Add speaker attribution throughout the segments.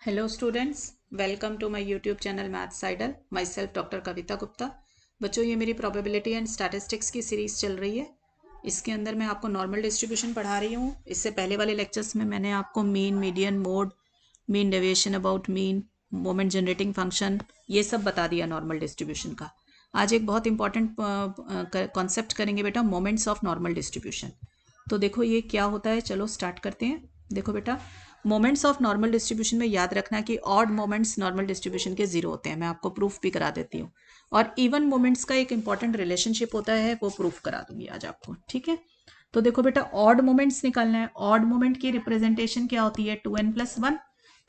Speaker 1: Hello students, welcome to my YouTube channel maths idol. Myself doctor Kavita Gupta. बच्चों, ये मेरी probability and statistics की series चल रही है। इसके अंदर मैं आपको नॉर्मल डिस्ट्रीब्यूशन पढ़ा रही हूँ। इससे पहले वाले लेक्चर्स में मैंने आपको mean, median, mode, mean deviation about mean, moment generating function, ये सब बता दिया नॉर्मल डिस्ट्रीब्यूशन का। आज एक बहुत इंपॉर्टेंट कॉन्सेप्ट करेंगे बेटा, मोमेंट्स ऑफ नॉर्मल डिस्ट्रीब्यूशन। तो देखो ये क्या होता है, चलो स्टार्ट करते हैं। देखो बेटा, मोमेंट्स ऑफ नॉर्मल डिस्ट्रीब्यूशन में याद रखना कि ऑड मोमेंट्स नॉर्मल डिस्ट्रीब्यूशन के जीरो होते हैं। मैं आपको प्रूफ भी करा देती हूँ। और इवन मोमेंट्स का एक इंपॉर्टेंट रिलेशनशिप होता है, वो प्रूफ करा दूंगी आज आपको। ठीक है, तो देखो बेटा, ऑड मोमेंट्स निकालना है। ऑड मोमेंट की रिप्रेजेंटेशन क्या होती है? 2n+1।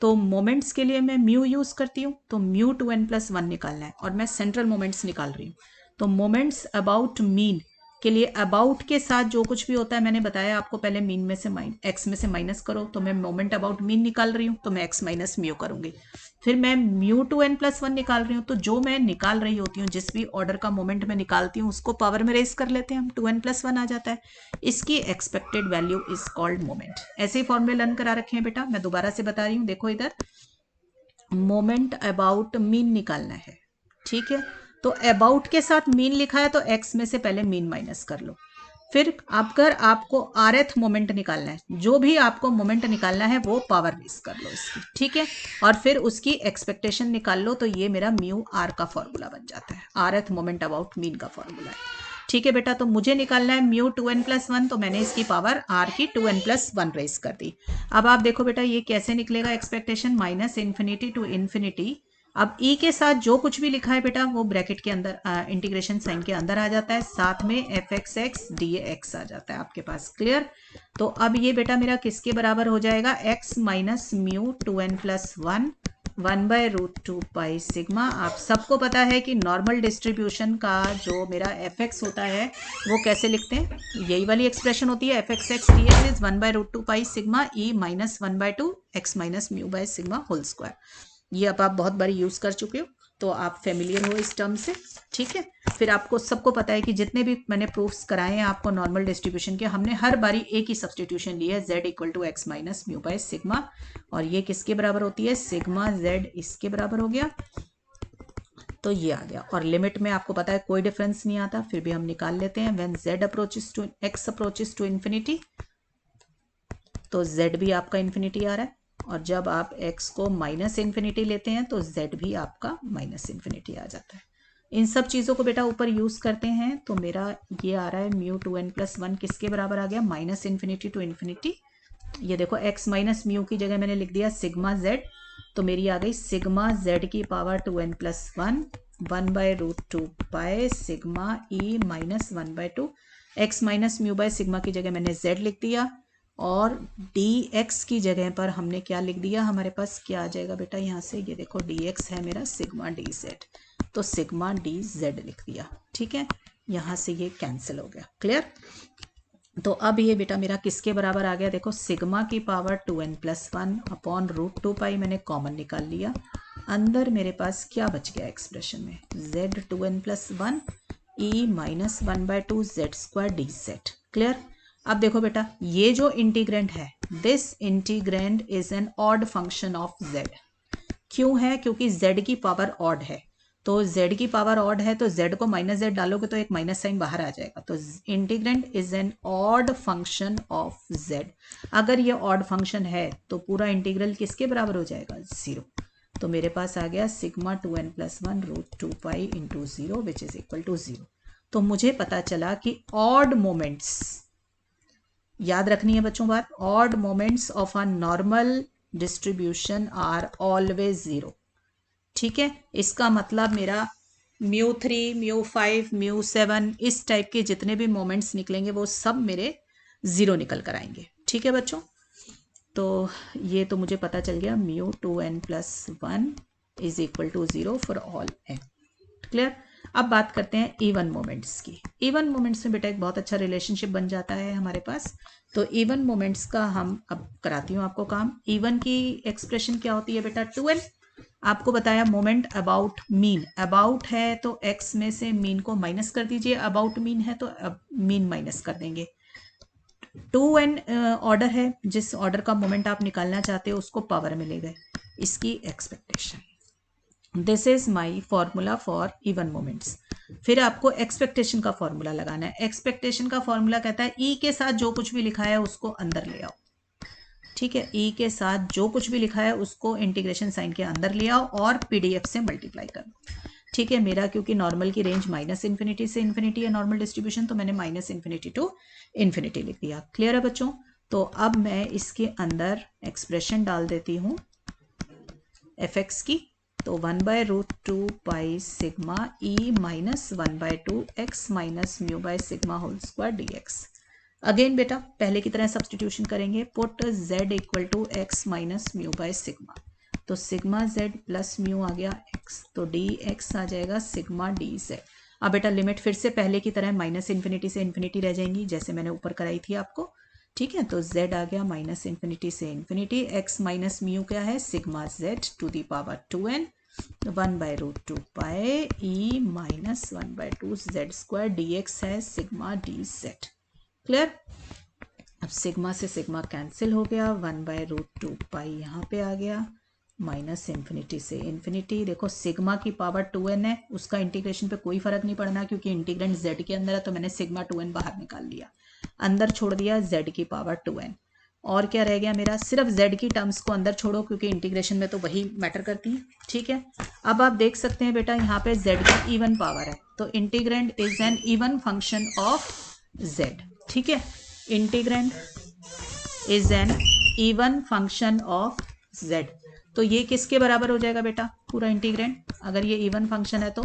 Speaker 1: तो मोमेंट्स के लिए मैं म्यू यूज करती हूँ, तो म्यू 2n+1 निकालना है। और मैं सेंट्रल मोमेंट्स निकाल रही हूँ। तो मोमेंट्स अबाउट मीन के लिए अबाउट के साथ जो कुछ भी होता है, मैंने बताया आपको पहले, मीन में से एक्स में से माइनस करो। तो मैं मोमेंट अबाउट मीन निकाल रही हूँ, तो मैं एक्स माइनस म्यू करूंगी। फिर मैं म्यू 2n+1 निकाल रही हूँ। तो जो मैं निकाल रही होती हूँ, जिस भी ऑर्डर का मोमेंट मैं निकालती हूँ, उसको पावर में रेस कर लेते हैं हम, 2n+1 आ जाता है। इसकी expected value is called moment. ऐसे ही फॉर्मूले लर्न करा रखे हैं बेटा, मैं दोबारा से बता रही हूँ। देखो इधर, मोमेंट अबाउट मीन निकालना है। ठीक है, तो अबाउट के साथ मीन लिखा है, तो एक्स में से पहले मीन माइनस कर लो। फिर अगर आपको आरएथ मोमेंट निकालना है, जो भी आपको मोमेंट निकालना है, वो पावर बेस कर लो इसकी। ठीक है, और फिर उसकी एक्सपेक्टेशन निकाल लो। तो ये मेरा म्यू आर का फॉर्मूला बन जाता है, आरएथ मोमेंट अबाउट मीन का फॉर्मूला है। ठीक है बेटा, तो मुझे निकालना है म्यू 2n+1, तो मैंने इसकी पावर आर की 2n+1 रेस कर दी। अब आप देखो बेटा, ये कैसे निकलेगा एक्सपेक्टेशन? -Infinity to infinity. अब ई के साथ जो कुछ भी लिखा है बेटा, वो ब्रैकेट के अंदर इंटीग्रेशन साइन के अंदर आ जाता है, साथ में f(x) dx आ जाता है आपके पास। क्लियर? तो अब ये बेटा मेरा किसके बराबर हो जाएगा? x minus mu 2n+1 1/√2 pi sigma. आप सबको पता है कि नॉर्मल डिस्ट्रीब्यूशन का जो मेरा f(x) होता है, वो कैसे लिखते हैं? यही वाली एक्सप्रेशन होती है, f(x) dx is 1/√2 pi sigma e minus 1/2 x minus mu by sigma whole square. ये अब आप बहुत बारी यूज कर चुके हो, तो आप फेमिलियर हो इस टर्म से। ठीक है, फिर आपको सबको पता है कि जितने भी मैंने प्रूफ्स कराए हैं आपको नॉर्मल डिस्ट्रीब्यूशन के, हमने हर बारी एक ही सब्सटीट्यूशन ली है, z = x minus mu by sigma. और ये किसके बराबर होती है? सिग्मा z इसके बराबर हो गया। तो ये आ गया। और लिमिट में आपको पता है कोई डिफरेंस नहीं आता, फिर भी हम निकाल लेते हैं। When z approaches to x approaches to infinity, तो z भी आपका इन्फिनिटी आ रहा है। और जब आप x को -इन्फिनिटी लेते हैं, तो z भी आपका -इन्फिनिटी आ जाता है। इन सब चीज़ों को बेटा ऊपर यूज करते हैं, तो मेरा ये आ रहा है म्यू 2n+1 किसके बराबर आ गया? -Infinity to infinity. ये देखो, x माइनस म्यू की जगह मैंने लिख दिया सिग्मा z, तो मेरी आ गई सिग्मा z की power 2n+1 1/√2 pi sigma e minus 1/2। x minus mu by sigma की जगह मैंने z लिख दिया, और dx की जगह पर हमने क्या लिख दिया? हमारे पास क्या आ जाएगा बेटा यहाँ से? ये देखो, dx है मेरा सिग्मा dz, तो सिग्मा dz लिख दिया। ठीक है, यहाँ से ये कैंसिल हो गया। क्लियर? तो अब ये बेटा मेरा किसके बराबर आ गया? देखो, सिग्मा की पावर 2n+1 अपॉन √2 पाई मैंने कॉमन निकाल लिया। अंदर मेरे पास क्या बच गया एक्सप्रेशन में? z 2n+1 e minus 1/2 z² dz। Clear? अब देखो बेटा, ये जो इंटीग्रेंड है, this integrand is an odd function of z। क्यों है? क्योंकि z की पावर ऑड है। तो z की पावर ऑड है, तो z को -z डालोगे तो एक माइनस साइन बाहर आ जाएगा। तो integrand is an odd function of z। अगर ये ऑड फंक्शन है, तो पूरा इंटीग्रल किसके बराबर हो जाएगा? 0। तो मेरे पास आ गया sigma 2n+1 √2 pi into 0 which is equal to 0। तो मुझे पता चला कि ऑड मोमेंट्स, याद रखनी है बच्चों बात, odd moments of a normal distribution are always 0। ठीक है, इसका मतलब मेरा μ3 μ5 μ7 इस टाइप के जितने भी मोमेंट्स निकलेंगे, वो सब मेरे 0 निकल कर आएंगे। ठीक है बच्चों, तो ये तो मुझे पता चल गया, mu 2n+1 is equal to 0 for all n। Clear? अब बात करते हैं इवन मोमेंट्स की। इवन मोमेंट्स में बेटा एक बहुत अच्छा रिलेशनशिप बन जाता है हमारे पास। तो इवन मोमेंट्स का हम अब कराती हूँ आपको काम। इवन की एक्सप्रेशन क्या होती है बेटा? 2n। आपको बताया मोमेंट अबाउट मीन, अबाउट है तो x में से मीन को माइनस कर दीजिए, अबाउट मीन है तो अब मीन माइनस कर देंगे। 2n ऑर्डर है, जिस ऑर्डर का मोमेंट आप निकालना चाहते हो उसको पावर में ले गए। इसकी expectation. This is my formula for even moments. फिर आपको एक्सपेक्टेशन का फॉर्मूला लगाना है। एक्सपेक्टेशन का फॉर्मूला कहता है ई के साथ जो कुछ भी लिखा है उसको अंदर ले आओ। ठीक है, ई के साथ जो कुछ भी लिखा है उसको इंटीग्रेशन साइन के अंदर ले आओ और पीडीएफ से मल्टीप्लाई कर दो। ठीक है, मेरा क्योंकि नॉर्मल की रेंज -इन्फिनिटी से इन्फिनिटी है नॉर्मल डिस्ट्रीब्यूशन, तो मैंने -इन्फिनिटी टू इन्फिनिटी लिख दिया। क्लियर है बच्चों? तो अब मैं इसके अंदर एक्सप्रेशन डाल देती हूँ एफ एक्स की। तो 1/√2 pi sigma e -1/2 x minus mu by sigma whole square dx। Again बेटा पहले की तरह सब्सटीट्यूशन करेंगे। Put z equal to x minus mu by sigma. तो सिग्मा z प्लस म्यू आ गया x, तो dx आ जाएगा सिग्मा dz। अब बेटा लिमिट फिर से पहले की तरह -इन्फिनिटी से इन्फिनिटी रह जाएंगी जैसे मैंने ऊपर कराई थी आपको। ठीक है, तो z आ गया -इन्फिनिटी से इन्फिनिटी, x माइनस म्यू क्या है sigma z to the power 2n 1/√2 pi e -1/2 z square dx है सिग्मा dz। क्लियर? अब सिग्मा से सिग्मा कैंसिल हो गया, 1/√2 पाई यहाँ पे आ गया, -इन्फिनिटी से इन्फिनिटी। देखो सिग्मा की पावर 2n है, उसका इंटीग्रेशन पे कोई फर्क नहीं पड़ना क्योंकि इंटीग्रेंट z के अंदर है, तो मैंने सिग्मा 2n बाहर निकाल लिया, अंदर छोड़ दिया z की पावर 2n। और क्या रह गया मेरा? सिर्फ z की टर्म्स को अंदर छोड़ो क्योंकि इंटीग्रेशन में तो वही मैटर करती है। ठीक है, अब आप देख सकते हैं बेटा यहाँ पे z की इवन पावर है, तो integrant is an even function of z। ठीक है, integrant is an even function of z। तो ये किसके बराबर हो जाएगा बेटा पूरा इंटीग्रेंट? अगर ये इवन फंक्शन है तो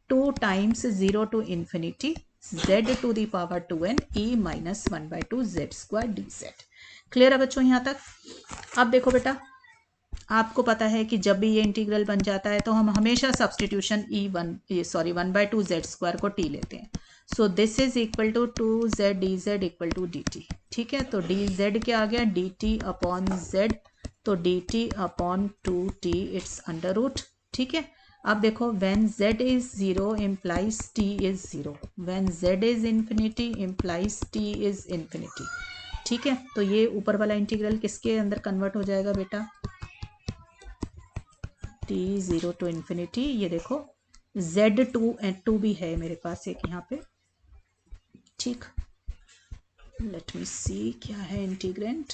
Speaker 1: 2 times 0 to infinity z to the power 2n e -1/2 z square dz। Clear है बच्चों यहाँ तक? अब देखो बेटा आपको पता है कि जब भी ये इंटीग्रल बन जाता है तो हम हमेशा सब्सटीट्यूशन 1/2 z स्क्वायर को t लेते हैं। So this is equal to 2z dz equal to dt। ठीक है, तो dz क्या आ गया dt अपॉन z, तो dt upon 2t it's under root. ठीक है, अब देखो when z is 0 implies t is 0, when z is infinity implies t is infinity. ठीक है, तो ये ऊपर वाला इंटीग्रल किसके अंदर कन्वर्ट हो जाएगा बेटा? t 0 to infinity. ये देखो z2 भी है मेरे पास एक यहाँ पे। ठीक, लेट मी सी क्या है इंटीग्रेंट,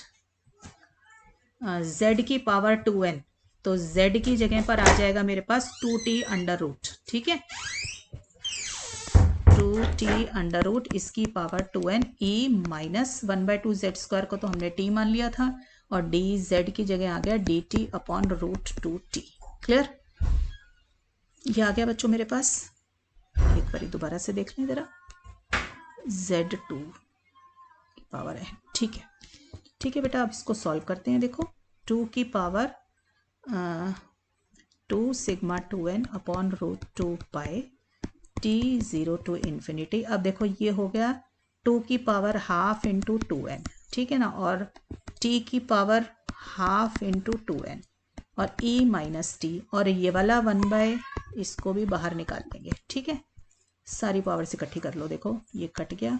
Speaker 1: z की पावर 2n, तो z की जगह पर आ जाएगा मेरे पास 2t अंडर रूट। ठीक है, 2t अंडर रूट इसकी power 2n e -1/2 z square को तो हमने t मान लिया था, और dz की जगह आ गया dt upon root 2t। Clear? ये आ गया बच्चों मेरे पास। एक बार दोबारा से देख लें जरा, z2 की पावर है। ठीक है, ठीक है बेटा, अब इसको सॉल्व करते हैं। देखो 2 की power 2 sigma 2n upon root 2 pi t 0 to infinity. अब देखो ये हो गया 2 की पावर हाफ इंटू 2n। ठीक है ना, और t की पावर हाफ इंटू 2n और e माइनस टी, और ये वाला 1/ इसको भी बाहर निकाल लेंगे। ठीक है, सारी पावर से इकट्ठी कर लो। देखो ये कट गया,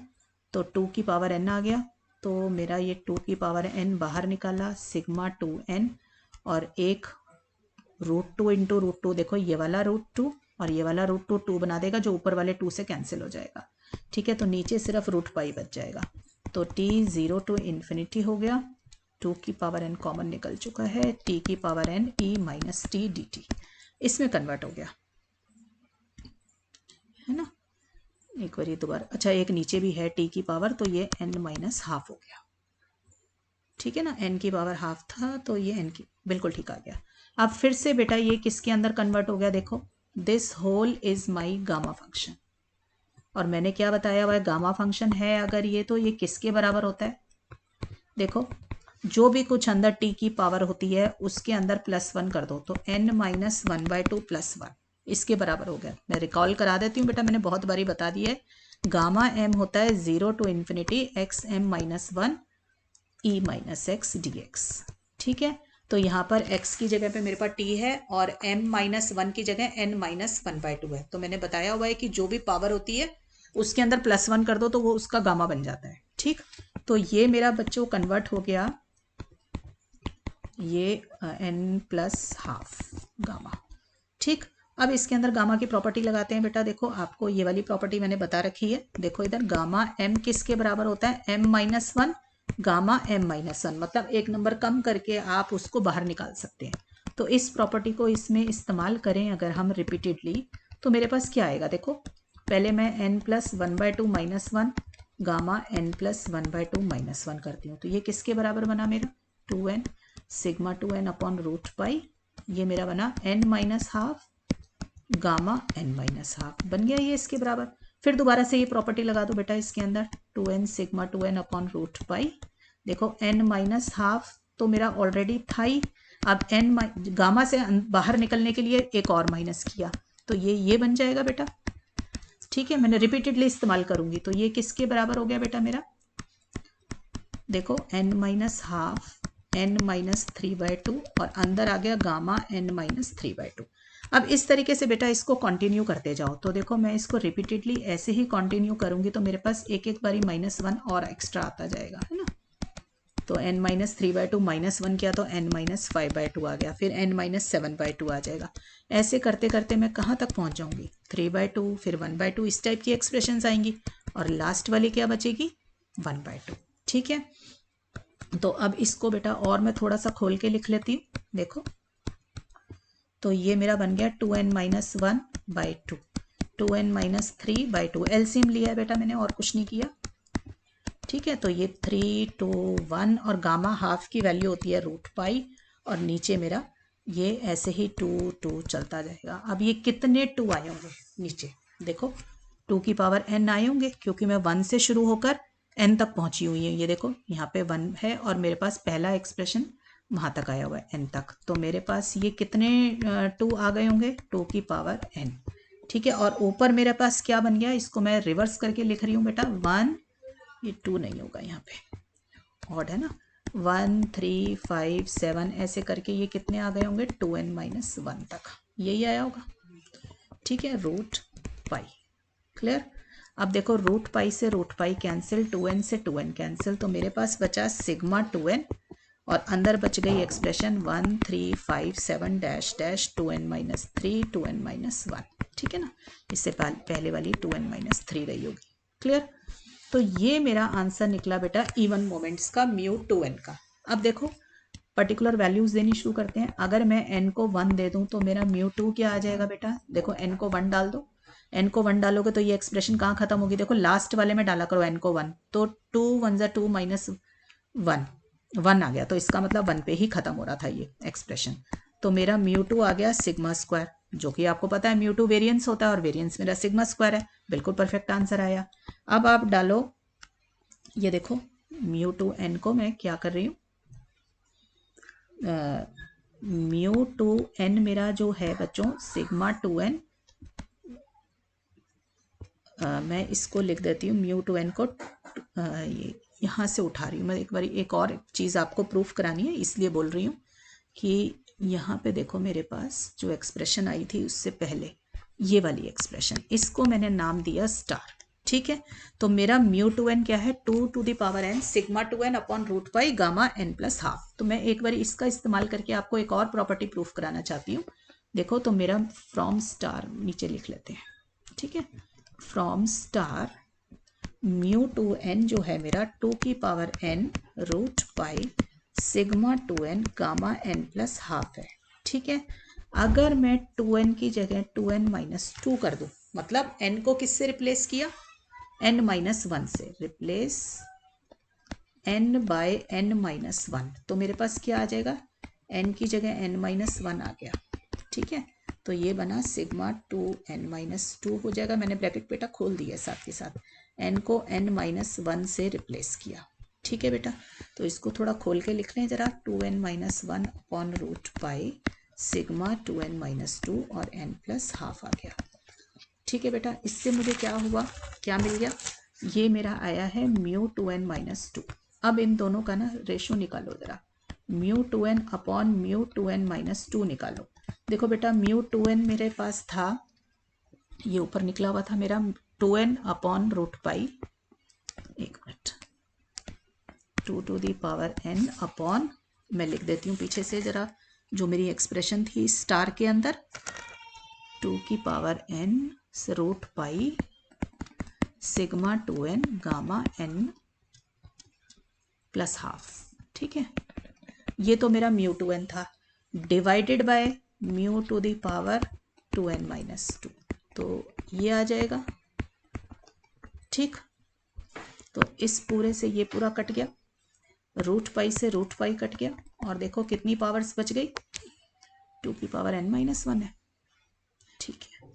Speaker 1: तो 2 की पावर n आ गया, तो मेरा ये 2 की पावर n बाहर निकाला सिग्मा 2n, और एक √2 इंटू √2। देखो ये वाला √2 और ये वाला √2 2 बना देगा, जो ऊपर वाले 2 से कैंसिल हो जाएगा। ठीक है, तो नीचे सिर्फ √π बच जाएगा, तो t 0 टू इन्फिनिटी हो गया, 2 की पावर n कॉमन निकल चुका है, t की power n e minus T dt इसमें कन्वर्ट हो गया, है ना। एक बार ये दोबारा, अच्छा एक नीचे भी है t की पावर, तो ये n माइनस हाफ हो गया। ठीक है ना, n की पावर हाफ था तो ये n की बिल्कुल ठीक आ गया। अब फिर से बेटा ये किसके अंदर कन्वर्ट हो गया? देखो this whole is my gamma function, और मैंने क्या बताया हुआ है गामा फंक्शन है अगर ये, तो ये किसके बराबर होता है? देखो जो भी कुछ अंदर t की पावर होती है उसके अंदर +1 कर दो, तो n -1/2 +1 इसके बराबर हो गया। मैं रिकॉल करा देती हूँ बेटा, मैंने बहुत बारी बता दिया है। गामा m होता है 0 to infinity xm-1 e -x dx। ठीक है, तो यहाँ पर x की जगह पे मेरे पास t है और m-1 की जगह n -1/2 है। तो मैंने बताया हुआ है कि जो भी पावर होती है उसके अंदर +1 कर दो तो वो उसका गामा बन जाता है। ठीक, तो ये मेरा बच्चों कन्वर्ट हो गया ये n प्लस हाफ गामा। ठीक, अब इसके अंदर गामा की प्रॉपर्टी लगाते हैं बेटा। देखो आपको ये वाली प्रॉपर्टी मैंने बता रखी है। देखो इधर गामा m किसके बराबर होता है, m-1 गामा m-1, मतलब एक नंबर कम करके आप उसको बाहर निकाल सकते हैं। तो इस प्रॉपर्टी को इसमें इस्तेमाल करें अगर हम रिपीटेडली, तो मेरे पास क्या आएगा। देखो पहले मैं n+1/2-1 गामा n+1/2-1 करती हूँ, तो ये किसके बराबर बना मेरा, 2n sigma 2n upon root पाई। ये मेरा बना n-1/2 गामा n-1/2 बन गया ये इसके बराबर। फिर दोबारा से ये प्रॉपर्टी लगा दो बेटा इसके अंदर, 2n sigma 2n upon root पाई। देखो n-1/2 तो मेरा ऑलरेडी था ही, अब गामा से बाहर निकलने के लिए एक और माइनस किया, तो ये बन जाएगा बेटा। ठीक है, मैंने रिपीटेडली इस्तेमाल करूंगी, तो ये किसके बराबर हो गया बेटा मेरा, देखो n-12 n-3/2 और अंदर आ गया गामा n-3/2। अब इस तरीके से बेटा इसको कंटिन्यू करते जाओ। तो देखो मैं इसको रिपीटेडली ऐसे ही कंटिन्यू करूंगी, तो मेरे पास एक एक बारी -1 और एक्स्ट्रा आता जाएगा, है ना। तो n-3/2 -1 किया तो n-5/2 आ गया, फिर n-7/2 आ जाएगा। ऐसे करते करते मैं कहाँ तक पहुँच जाऊँगी, 3/2, फिर 1/2, इस टाइप की एक्सप्रेशंस आएंगी, और लास्ट वाली क्या बचेगी, 1/2। ठीक है, तो अब इसको बेटा और मैं थोड़ा सा खोल के लिख लेती हूँ। देखो तो ये मेरा बन गया 2n-1/2 2n-3/2, एलसीएम लिया है बेटा मैंने और कुछ नहीं किया। ठीक है, तो ये 3, 2, 1 और गामा हाफ की वैल्यू होती है रूट पाई, और नीचे मेरा ये ऐसे ही 2, 2 चलता जाएगा। अब ये कितने 2 आए होंगे नीचे, देखो 2 की पावर n आए होंगे, क्योंकि मैं 1 से शुरू होकर n तक पहुंची हुई है। ये देखो यहाँ पे 1 है और मेरे पास पहला एक्सप्रेशन वहाँ तक आया हुआ है n तक, तो मेरे पास ये कितने 2 आ गए होंगे, 2 की पावर n। ठीक है, और ऊपर मेरे पास क्या बन गया, इसको मैं रिवर्स करके लिख रही हूँ बेटा, 1, ये 2 नहीं होगा यहाँ पे, ऑड है ना, 1, 3, 5, 7 ऐसे करके ये कितने आ गए होंगे, 2n-1 तक, यही आया होगा। ठीक है, रूट पाई, क्लियर। अब देखो रूट पाई से रूट पाई कैंसिल, 2n से 2n कैंसिल, तो मेरे पास बचा सिग्मा 2n, और अंदर बच गई expression 1, 3, 5, 7 dash dash 2n-3 2n-1। ठीक है ना, इससे पहले वाली 2n-3 रही होगी, क्लियर। तो ये मेरा आंसर निकला बेटा इवन मोमेंट्स का μ2n का। अब देखो पर्टिकुलर वैल्यूज देनी शुरू करते हैं। अगर मैं n को 1 दे दूं तो मेरा μ2 क्या आ जाएगा बेटा, देखो n को 1 डाल दो, n को 1 डालोगे तो ये एक्सप्रेशन कहाँ खत्म होगी, देखो लास्ट वाले में डाला करो n को 1, तो 2 1 2 -1 1 आ गया, तो इसका मतलब 1 पे ही खत्म हो रहा था ये एक्सप्रेशन। तो मेरा μ2 आ गया सिग्मा स्क्वायर, जो कि आपको पता है μ2 वेरिएंस होता है और वेरिएंस मेरा सिग्मा स्क्वायर है, बिल्कुल परफेक्ट आंसर आया। अब आप डालो, ये देखो μ2n को मैं क्या कर रही हूँ, μ2n मेरा जो है बच्चों सिग्मा 2n, मैं इसको लिख देती हूँ μ2n को, ये यहाँ से उठा रही हूँ मैं, एक बार एक और चीज़ आपको प्रूफ करानी है इसलिए बोल रही हूँ कि यहाँ पे देखो मेरे पास जो एक्सप्रेशन आई थी उससे पहले ये वाली एक्सप्रेशन, इसको मैंने नाम दिया स्टार। ठीक है, तो मेरा μ2n क्या है, 2 to the power n sigma 2n upon root pi gamma n+1/2। तो मैं एक बार इसका इस्तेमाल करके आपको एक और प्रॉपर्टी प्रूफ कराना चाहती हूँ। देखो तो मेरा फ्रॉम स्टार नीचे लिख लेते हैं। ठीक है, फ्रॉम स्टार μ2n जो है मेरा 2 की power n root pi sigma 2n gamma n+1/2 है। ठीक है, अगर मैं 2n की जगह 2n-2 कर दूं, मतलब n को किससे रिप्लेस किया, n-1 से, रिप्लेस n बाय n-1, तो मेरे पास क्या आ जाएगा, n की जगह n-1 आ गया। ठीक है, तो ये बना सिग्मा 2n-2 हो जाएगा। मैंने ब्रैकेट बेटा खोल दिया साथ के साथ, n को n-1 से रिप्लेस किया। ठीक है बेटा, तो इसको थोड़ा खोल के लिख लें जरा, 2n-1 upon root pi sigma 2n-2 और n+1/2 आ गया। ठीक है बेटा, इससे मुझे क्या हुआ, क्या मिल गया, ये मेरा आया है μ2n-2। अब इन दोनों का ना रेशो निकालो जरा, μ2n अपॉन μ2n-2 निकालो। देखो बेटा μ2n मेरे पास था, ये ऊपर निकला हुआ था मेरा 2n अपॉन रूट पाई, एक minute, 2 to the power n upon मैं लिख देती हूँ पीछे से ज़रा जो मेरी एक्सप्रेशन थी स्टार के अंदर, 2 की power n root pi sigma 2n gamma n plus half. ठीक है, ये तो मेरा म्यू 2n था, divided by mu to the power 2n minus 2, तो ये आ जाएगा। ठीक, तो इस पूरे से ये पूरा कट गया, रूट पाई से रूट पाई कट गया, और देखो कितनी पावर्स बच गई, 2 की पावर n माइनस 1 है। ठीक है,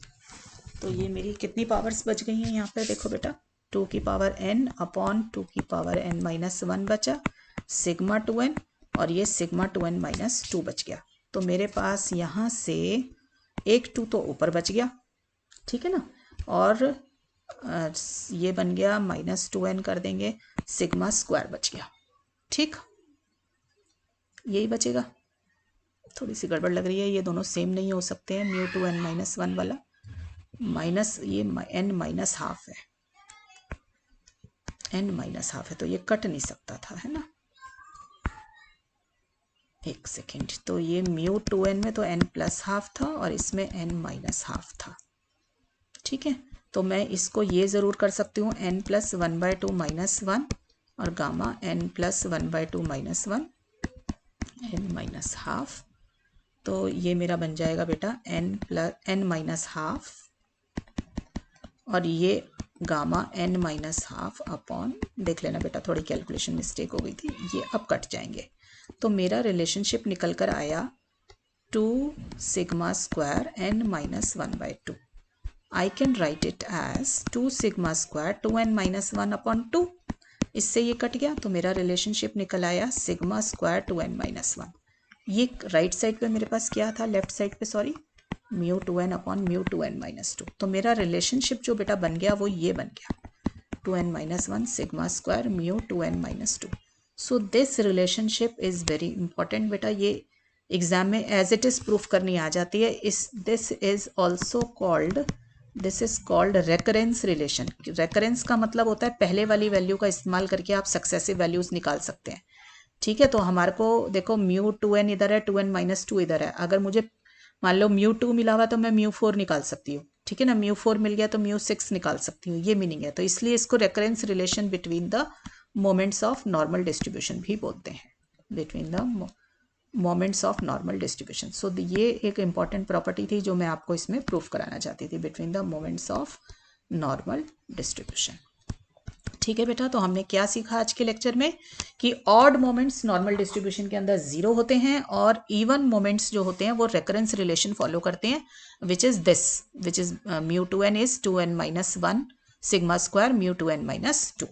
Speaker 1: तो ये मेरी कितनी पावर्स बच गई हैं यहाँ पे देखो बेटा, 2 की पावर n अपॉन 2 की पावर n माइनस 1 बचा, सिग्मा 2n, और ये सिग्मा 2n माइनस 2 बच गया। तो मेरे पास यहाँ से एक 2 तो ऊपर बच गया, ठीक है ना, और ये बन गया माइनस 2n कर देंगे, सिग्मा स्क्वायर बच गया। ठीक, यही बचेगा। थोड़ी सी गड़बड़ लग रही है, ये दोनों सेम नहीं हो सकते हैं, म्यू 2n माइनस 1 वाला माइनस ये n माइनस हाफ है, n माइनस हाफ है, तो ये कट नहीं सकता था, है ना। एक सेकेंड, तो ये म्यू 2n में तो n प्लस हाफ था और इसमें n माइनस हाफ था। ठीक है, तो मैं इसको ये ज़रूर कर सकती हूँ n प्लस 1/2 माइनस 1 और gamma n plus 1/2 minus 1 n minus half. तो ये मेरा बन जाएगा बेटा n माइनस हाफ, और ये gamma n minus half upon, देख लेना बेटा थोड़ी कैलकुलेशन मिस्टेक हो गई थी, ये अब कट जाएंगे। तो मेरा रिलेशनशिप निकल कर आया 2 sigma square n minus 1/2। I can write it as 2 sigma square 2n minus 1 upon 2। इससे ये कट गया, तो मेरा रिलेशनशिप निकल आया सिग्मा स्क्वायर 2n माइनस 1। ये राइट साइड पे मेरे पास क्या था, लेफ्ट साइड पे sorry, mu 2n upon mu 2n minus 2। तो मेरा रिलेशनशिप जो बेटा बन गया वो ये बन गया, 2n minus 1 sigma square mu 2n minus 2। So this relationship is very important बेटा, ये एग्जाम में एज इट इज़ प्रूफ करनी आ जाती है। This is also called, this is called recurrence relation. Recurrence का मतलब होता है पहले वाली वैल्यू का इस्तेमाल करके आप सक्सेसिव वैल्यूज़ निकाल सकते हैं। ठीक है, तो हमारे को देखो म्यू 2n इधर है, 2n माइनस 2 इधर है, अगर मुझे मान लो म्यू 2 मिला हुआ तो मैं म्यू 4 निकाल सकती हूँ। ठीक है ना, म्यू 4 मिल गया तो म्यू 6 निकाल सकती हूँ, ये मीनिंग है। तो इसलिए इसको recurrence relation between the moments of normal distribution भी बोलते हैं, between the moments of normal distribution. So ये एक इंपॉर्टेंट प्रॉपर्टी थी जो मैं आपको इसमें प्रूफ कराना चाहती थी, between the moments of normal distribution. ठीक है बेटा, तो हमने क्या सीखा आज के लेक्चर में कि ऑड मोमेंट्स नॉर्मल डिस्ट्रीब्यूशन के अंदर 0 होते हैं, और इवन मोमेंट्स जो होते हैं वो रेकरेंस रिलेशन फॉलो करते हैं, which is this, which is mu 2n is 2n minus 1 sigma square mu 2n minus 2।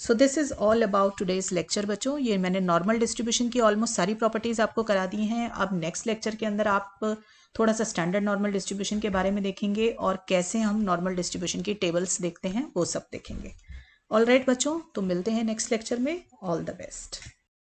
Speaker 1: So this is all about today's lecture बच्चों। ये मैंने नॉर्मल डिस्ट्रीब्यूशन की ऑलमोस्ट सारी प्रॉपर्टीज आपको करा दी हैं। अब नेक्स्ट लेक्चर के अंदर आप थोड़ा सा स्टैंडर्ड नॉर्मल डिस्ट्रीब्यूशन के बारे में देखेंगे, और कैसे हम नॉर्मल डिस्ट्रीब्यूशन की टेबल्स देखते हैं वो सब देखेंगे। ऑल राइट बच्चों, तो मिलते हैं नेक्स्ट लेक्चर में। All the best.